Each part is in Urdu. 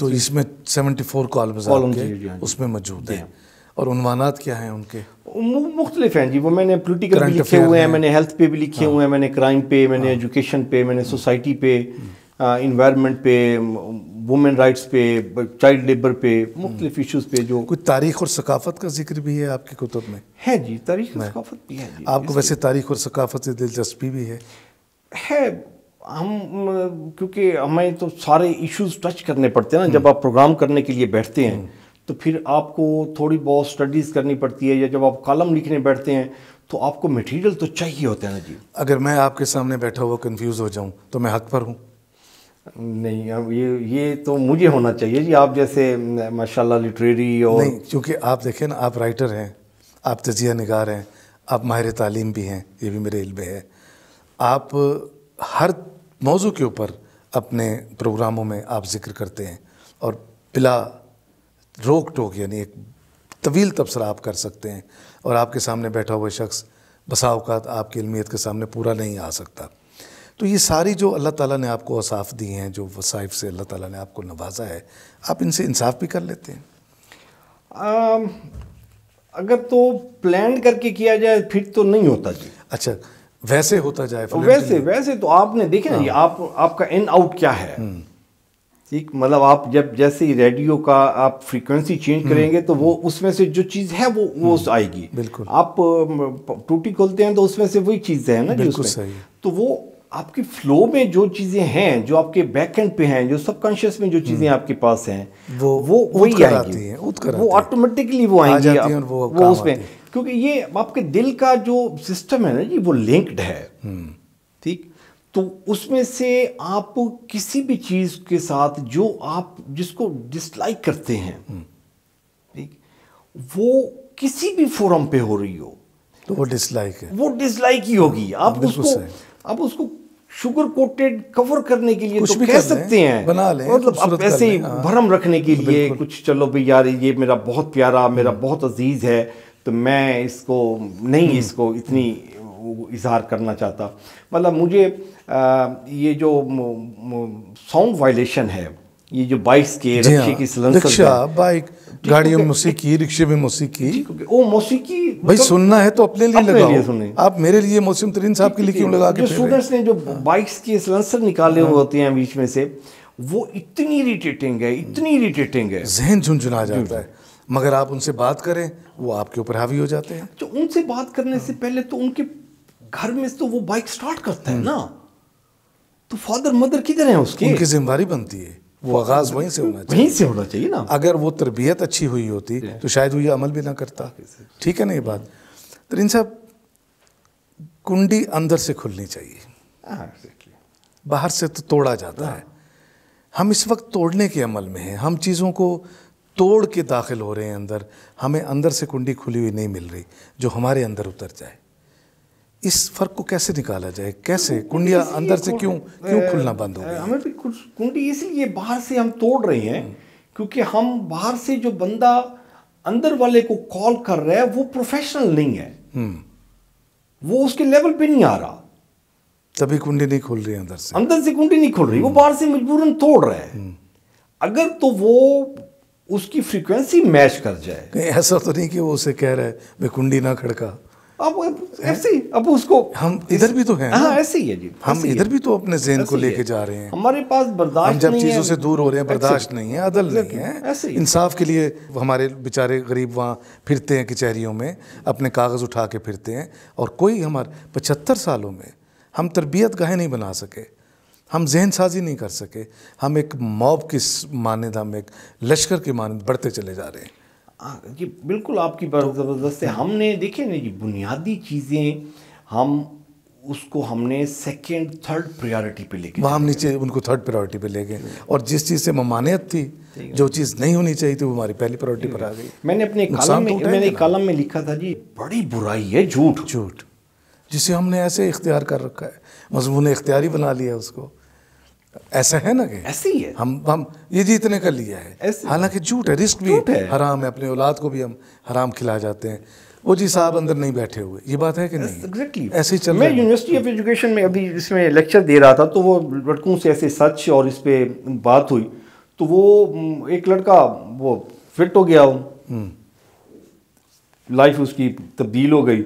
تو اس میں 74 کالمز اس میں موجود ہیں، اور عنوانات کیا ہیں ان کے؟ مختلف ہیں جی، وہ میں نے پولیٹیکل بھی لکھے ہوئے ہیں، میں نے ہیلتھ پہ بھی لکھے ہوئے ہیں، میں نے کرائم پہ، میں نے ایجوکیشن پہ، میں نے سوسائٹی پہ، انوائرمنٹ پہ، وومن رائٹس پہ، چائلڈ لیبر پہ، مختلف ایشوز پہ. جو کوئی تاریخ اور ثقافت کا ذکر بھی ہے آپ کی کتب میں؟ ہے جی، تاریخ اور ثقافت بھی ہے جی. آپ کو ویسے تاریخ اور ثقافت سے دلچسپی بھی ہے؟ ہم کیونکہ ہمیں تو سارے ایشوز ٹچ کرنے پڑتے ہیں نا، جب آپ پروگرام کرنے کے لیے بیٹھتے ہیں تو پھر آپ کو تھوڑی بہت سٹڈیز کرنی پڑتی ہے، یا جب آپ کالم لکھنے بیٹھتے ہیں تو آپ کو میٹیریل تو چاہیے ہوتا ہے نا جی. اگر میں آپ کے سامنے بیٹھا ہوا کنفیوز ہو جاؤں تو میں حق پر ہوں؟ نہیں، یہ تو مجھے ہونا چاہیے جی، آپ جیسے ماشاءاللہ لٹریری اور نہیں، کیونکہ آپ دیکھیں نا، آپ رائٹر ہیں، آپ تجزیہ نگار ہیں، آپ ماہر تعلیم بھی ہیں، یہ بھی میرے علم میں ہے. آپ ہر موضوع کے اوپر اپنے پروگراموں میں آپ ذکر کرتے ہیں، اور بلا روک ٹوک یعنی ایک طویل تبصرہ آپ کر سکتے ہیں، اور آپ کے سامنے بیٹھا ہوا شخص بسا اوقات آپ کی علمیت کے سامنے پورا نہیں آ سکتا. تو یہ ساری جو اللہ تعالیٰ نے آپ کو اوصاف دی ہیں، جو وظائف سے اللہ تعالیٰ نے آپ کو نوازا ہے، آپ ان سے انصاف بھی کر لیتے ہیں؟ اگر تو پلان کر کے کیا جائے پھر تو نہیں ہوتا جی. اچھا، ویسے ہوتا جائے؟ ویسے تو آپ نے دیکھا جی، آپ کا ان آؤٹ کیا ہے، ٹھیک، مطلب آپ جب جیسے ریڈیو کا آپ فریکوینسی چینج کریں گے تو وہ اس میں سے جو چیز ہے وہ آئے گی. بالکل. آپ ٹوٹی کھولتے ہیں تو اس میں سے وہی چیز ہے نا جی. بالکل صحیح. تو وہ آپ کی فلو میں جو چیزیں ہیں، جو آپ کے بیک اینڈ پہ ہیں، جو سب کانشیس میں جو چیزیں آپ کے پاس ہیں، وہ وہی آئیں گی، وہ آٹومیٹکلی وہ آئیں گی وہ اس میں. کیونکہ یہ آپ کے دل کا جو سسٹم ہے نا جی، وہ لنکڈ ہے، ٹھیک. تو اس میں سے آپ کسی بھی چیز کے ساتھ جو آپ جس کو ڈس لائک کرتے ہیں، ٹھیک، وہ کسی بھی فورم پہ ہو رہی ہو تو وہ ڈس لائک ہے، وہ ڈس لائک ہی ہوگی. آپ اس کو شوگر کوٹڈ کور کرنے کے لیے تو کہہ سکتے ہیں، بنا لیں، مطلب آپ ایسے ہی بھرم رکھنے کے لیے کچھ، چلو بھئی یار یہ میرا بہت پیارا، میرا بہت عزیز ہے، تو میں اس کو اتنی اظہار کرنا چاہتا. مطلب مجھے یہ جو ساؤنڈ وائلیشن ہے، یہ جو بائکس کے رکشے کی سلنسر، رکشہ، بائک، گاڑیوں میں موسیقی، رکشے میں موسیقی، وہ موسیقی بھائی سننا ہے تو اپنے لیے لگاؤ. آپ میرے لیے موسم ترین صاحب کے لیے کیوں لگا کے؟ جو اسٹوڈنٹس نے جو بائکس کے سلنسر نکالے ہوئے ہوتے ہیں بیچ میں سے، وہ اتنی اریٹیٹنگ ہے، ذہن جھنجھنا جاتا ہے. مگر آپ ان سے بات کریں وہ آپ کے اوپر حاوی ہو جاتے ہیں. جو ان سے بات کرنے سے پہلے تو ان کے گھر میں تو وہ بائک سٹارٹ کرتا ہے نا، تو فادر مدر کدھر ہیں اس کے؟ ان کی ذمہ داری بنتی ہے، وہ آغاز وہیں سے ہونا چاہیے نا. اگر وہ تربیت اچھی ہوئی ہوتی تو شاید وہ یہ عمل بھی نہ کرتا. ٹھیک ہے نا یہ بات؟ ترین صاحب، کنڈی اندر سے کھلنی چاہیے، باہر سے تو توڑا جاتا ہے. ہم اس وقت توڑنے کے عمل میں ہیں، ہم چیزوں کو توڑ کے داخل ہو رہے ہیں اندر. ہمیں اندر سے کنڈی کھلی ہوئی نہیں مل رہی جو ہمارے اندر اتر جائے. اس فرق کو کیسے نکالا جائے؟ کیسے کنڈیاں اندر سے کیوں کھلنا بند ہو گئی؟ ہمیں بھی کنڈی اس لیے باہر سے ہم توڑ رہے ہیں کیونکہ ہم باہر سے جو بندہ اندر والے کو کال کر رہا ہے وہ پروفیشنل نہیں ہے، وہ اس کے لیول پہ نہیں آ رہا، تبھی کنڈی نہیں کھل رہی اندر سے کنڈی نہیں کھل رہی، وہ باہر سے مجبوراً توڑ رہا ہے. اگر تو وہ اس کی فریکوینسی میچ کر جائے. کہیں ایسا تو نہیں کہ وہ اسے کہہ رہا ہے میں کنڈی نہ کھڑکا؟ اب ایسے ہی اب اس کو ہم ادھر بھی تو ہیں، ہاں ایسے ہی ہے جی، ہم ادھر بھی تو اپنے ذہن کو لے کے جا رہے ہیں. ہمارے پاس برداشت نہیں ہے، ہم جب چیزوں سے دور ہو رہے ہیں برداشت نہیں ہے، عدل نہیں ہے. انصاف کے لیے ہمارے بیچارے غریب وہاں پھرتے ہیں کچہریوں میں، اپنے کاغذ اٹھا کے پھرتے ہیں، اور کوئی ہمارے 75 سالوں میں ہم تربیت گاہیں نہیں بنا سکے، ہم ذہن سازی نہیں کر سکے. ہم ایک موب کی مانند، ہم ایک لشکر کی مانند بڑھتے چلے جا رہے ہیں. جی بالکل آپ کی بات زبردست ہے. ہم نے دیکھے نا جی بنیادی چیزیں ہم نے سیکنڈ تھرڈ پریارٹی پہ لے کے وہاں ہم نیچے ان کو تھرڈ پریارٹی پہ لے گئے، اور جس چیز سے ممانعت تھی، جو چیز نہیں ہونی چاہیے تھی، وہ ہماری پہلی پریارٹی پر آ گئی. میں نے اپنے کالم میں لکھا تھا جی، بڑی برائی ہے جھوٹ، جسے ہم نے ایسے اختیار کر رکھا ہے، مضمون اختیاری بنا لیا اس کو. ایسا ہے نا کہ ایسے ہی ہے، ہم یہ جیتنے کا لیا ہے، حالانکہ جھوٹ ہے، رزق بھی حرام ہے، اپنے اولاد کو بھی ہم حرام کھلا جاتے ہیں. وہ جی صاحب اندر نہیں بیٹھے ہوئے، یہ بات ہے کہ نہیں؟ ایسے ہی چل رہا ہے. میں یونیورسٹی آف ایجوکیشن میں ابھی اس میں لیکچر دے رہا تھا، تو وہ لڑکوں سے ایسے سچ اور اس پہ بات ہوئی، تو وہ ایک لڑکا وہ فٹ ہو گیا، لائف اس کی تبدیل ہو گئی.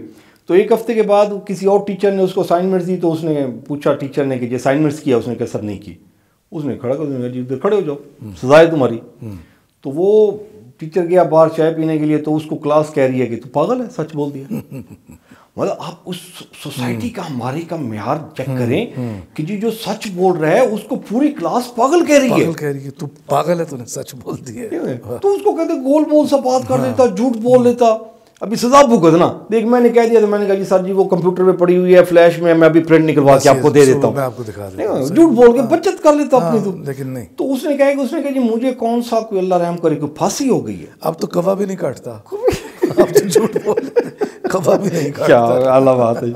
تو ایک ہفتے کے بعد کسی اور ٹیچر نے اس کو اسائنمنٹس دی، تو اس نے پوچھا ٹیچر نے کہ یہ اسائنمنٹس کیا؟ اس نے کہا سر نہیں کی. اس نے کھڑا کر دیا جی ادھر کھڑے ہو جاؤ، سزا ہے تمہاری. تو وہ ٹیچر گیا باہر چائے پینے کے لیے، تو اس کو کلاس کہہ رہی ہے کہ تو پاگل ہے، سچ بول دیا. مطلب آپ اس سوسائٹی کا ہمارے کا معیار چیک کریں کہ جی جو سچ بول رہا ہے اس کو پوری کلاس پاگل کہہ رہی ہے. تو پاگل ہے، تو نے سچ بول دیا. تو اس کو کہتے گول مول سا بات کر دیتا، جھوٹ بول دیتا. ابھی سزا بھگتنا. دیکھ میں نے کہہ دیا تو میں نے کہا جی سر جی وہ کمپیوٹر پہ پڑی ہوئی ہے فلیش میں ابھی پرنٹ نکلوا کے آپ کو دے دیتا ہوں، میں آپ کو دکھا دیتا ہوں. جھوٹ بول کے بچت کر لیتا اپنی. تو لیکن نہیں. تو اس نے کہا جی مجھے کون سا کوئی اللہ رحم کرے کوئی پھانسی ہو گئی ہے. اب تو کوا بھی نہیں کاٹتا، اب تو جھوٹ بول کوا بھی نہیں کاٹتا. کیا اللہ بات ہے،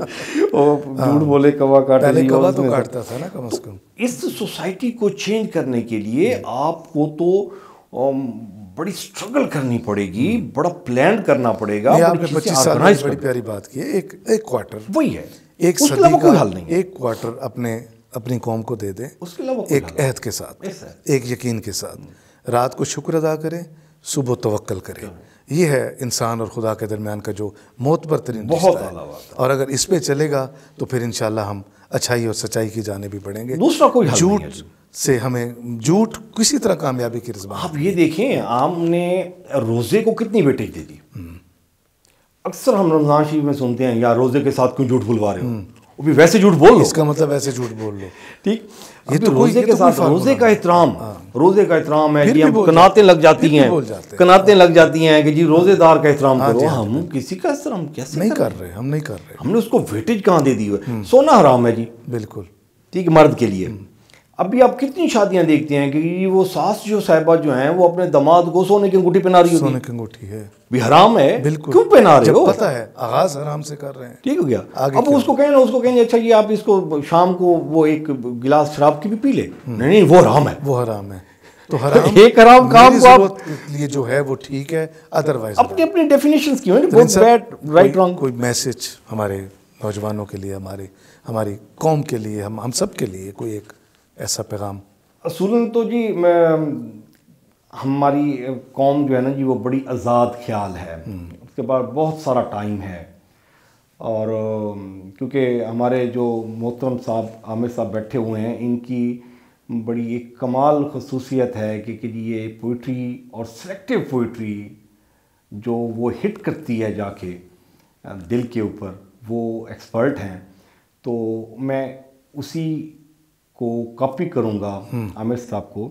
وہ جھوٹ بولے کوا کاٹے. پہلے کوا تو کاٹتا تھا نا کم از کم. اس سوسائٹی کو چینج کرنے کے لیے آپ کو تو بڑی اسٹرگل کرنی پڑے گی، بڑا پلان کرنا پڑے گا. آپ نے 25 سال میں بڑی پیاری بات کی ہے. ایک کوارٹر وہی ہے، ایک صدی کا ایک کوارٹر اپنی قوم کو دے دیں، ایک عہد کے ساتھ، ایک یقین کے ساتھ. رات کو شکر ادا کریں، صبح توکل کریں. یہ ہے انسان اور خدا کے درمیان کا جو معتبر ترین رشتہ ہے. اور اگر اس پہ چلے گا تو پھر انشاءاللہ ہم اچھائی اور سچائی کی جانب بھی بڑھیں گے. دوسرا کوئی جھوٹ سے ہمیں جھوٹ کسی طرح کامیابی کی رزبان. آپ یہ دیکھیں عام نے روزے کو کتنی ویٹیج دے دی. اکثر ہم رمضان شریف میں سنتے ہیں یا روزے کے ساتھ کیوں جھوٹ بلوا رہے ہو، وہ بھی ویسے جھوٹ بول لو. اس کا مطلب ویسے جھوٹ بول لو. ٹھیک. یہ تو روزے کے ساتھ روزے کا احترام ہے جی. ہم کناتیں لگ جاتی ہیں کہ جی روزے دار کا احترام کرو. ہم کسی کا احترام کیسے نہیں کر رہے؟ ہم نے اس کو ویٹیج کہاں دے دی ہوئے. سونا حرام ہے جی، بالکل ٹھیک ہے، مرد کے لیے. ابھی آپ کتنی شادیاں دیکھتے ہیں کہ وہ ساس جو صاحبہ جو ہیں وہ اپنے داماد کو سونے کی انگوٹھی پہنا رہی ہوتی ہے. سونے کی انگوٹھی ہے بھی حرام ہے. بالکل. کیوں پہنا رہے ہو؟ پتہ ہے آغاز حرام سے کر رہے ہیں. ٹھیک ہو گیا. اب اس کو کہیں اچھا یہ آپ اس کو شام کو وہ ایک گلاس شراب کی بھی پی لے. نہیں وہ حرام ہے. وہ حرام ہے. تو حرام ایک حرام کام کو آپ یہ جو ہے وہ ٹھیک ہے، ادروائز اپنی ڈیفینیشنز کی ہیں بہت بیڈ رائٹ رانگ. کوئی میسج ہمارے نوجوانوں کے لیے، ہماری قوم کے لیے، ہم سب کے لیے کوئی ایک ایسا پیغام؟ اصولاً تو جی ہماری قوم جو ہے نا جی وہ بڑی آزاد خیال ہے. اس کے بعد بہت سارا ٹائم ہے، اور کیونکہ ہمارے جو محترم صاحب عامر صاحب بیٹھے ہوئے ہیں ان کی بڑی ایک کمال خصوصیت ہے کہ جی یہ پوئٹری اور سلیکٹیو پوئٹری جو وہ ہٹ کرتی ہے جا کے دل کے اوپر، وہ ایکسپرٹ ہیں. تو میں اسی کو کاپی کروں گا عامر صاحب کو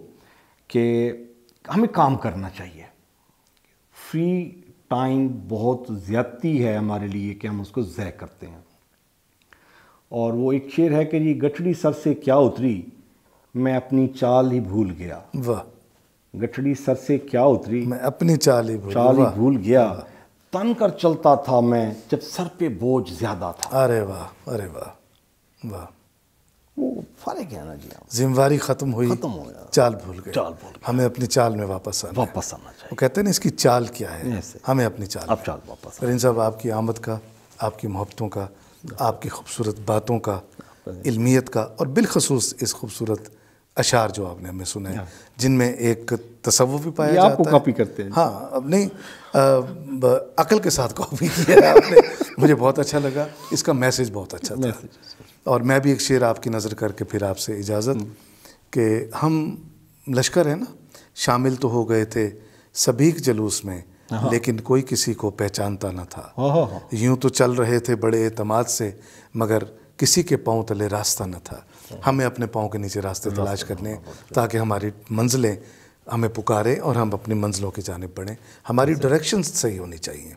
کہ ہمیں کام کرنا چاہیے. فری ٹائم بہت زیادتی ہے ہمارے لیے کہ ہم اس کو ضائع کرتے ہیں. اور وہ ایک شعر ہے کہ جی گٹھڑی سر سے کیا اتری، میں اپنی چال ہی بھول گیا. واہ. گٹھڑی سر سے کیا اتری، میں اپنی چال ہی بھول گیا. تن کر چلتا تھا میں جب سر پہ بوجھ زیادہ تھا. ارے واہ، ارے واہ واہ. وہ فرق ہے نا جی. ذمہ ختم ہوئی، ختم ہو گیا، چال بھول گئے. ہمیں اپنی چال میں واپس آنا چاہیے. وہ کہتے ہیں نا اس کی چال کیا ہے، ہمیں اپنی چال واپس. فرین صاحب آپ کی آمد کا، آپ کی محبتوں کا، آپ کی خوبصورت باتوں کا، علمیت کا، اور بالخصوص اس خوبصورت اشعار جو آپ نے ہمیں سنے جن میں ایک تصوف بھی پایا جاتا ہے. آپ کو کاپی کرتے ہیں. ہاں اب نہیں، عقل کے ساتھ کاپی کیا آپ نے. مجھے بہت اچھا لگا، اس کا میسج بہت اچھا تھا. اور میں بھی ایک شعر آپ کی نظر کر کے پھر آپ سے اجازت کہ ہم لشکر ہیں نا، شامل تو ہو گئے تھے سبھی جلوس میں، لیکن کوئی کسی کو پہچانتا نہ تھا. یوں تو چل رہے تھے بڑے اعتماد سے، مگر کسی کے پاؤں تلے راستہ نہ تھا. ہمیں اپنے پاؤں کے نیچے راستے تلاش کرنے تاکہ ہماری منزلیں ہمیں پکاریں اور ہم اپنی منزلوں کی جانب بڑھیں. ہماری ڈائریکشنز صحیح ہونی چاہیے.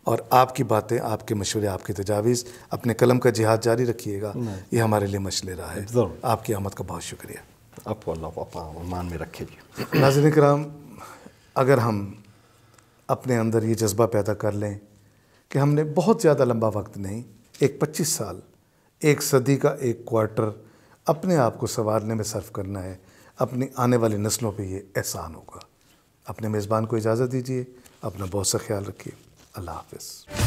اور آپ کی باتیں، آپ کے مشورے، آپ کی تجاویز، اپنے قلم کا جہاد جاری رکھیے گا. یہ ہمارے لیے مشعل راہ ہے. آپ کی آمد کا بہت شکریہ. آپ کو اللہ پاپا ایمان میں رکھے جی. ناظرین کرام، اگر ہم اپنے اندر یہ جذبہ پیدا کر لیں کہ ہم نے بہت زیادہ لمبا وقت نہیں، ایک 25 سال، ایک صدی کا ایک کوارٹر اپنے آپ کو سنوارنے میں صرف کرنا ہے، اپنی آنے والی نسلوں پہ یہ احسان ہوگا. اپنے میزبان کو اجازت دیجیے. اپنا بہت سا خیال رکھیے. اللہ حافظ.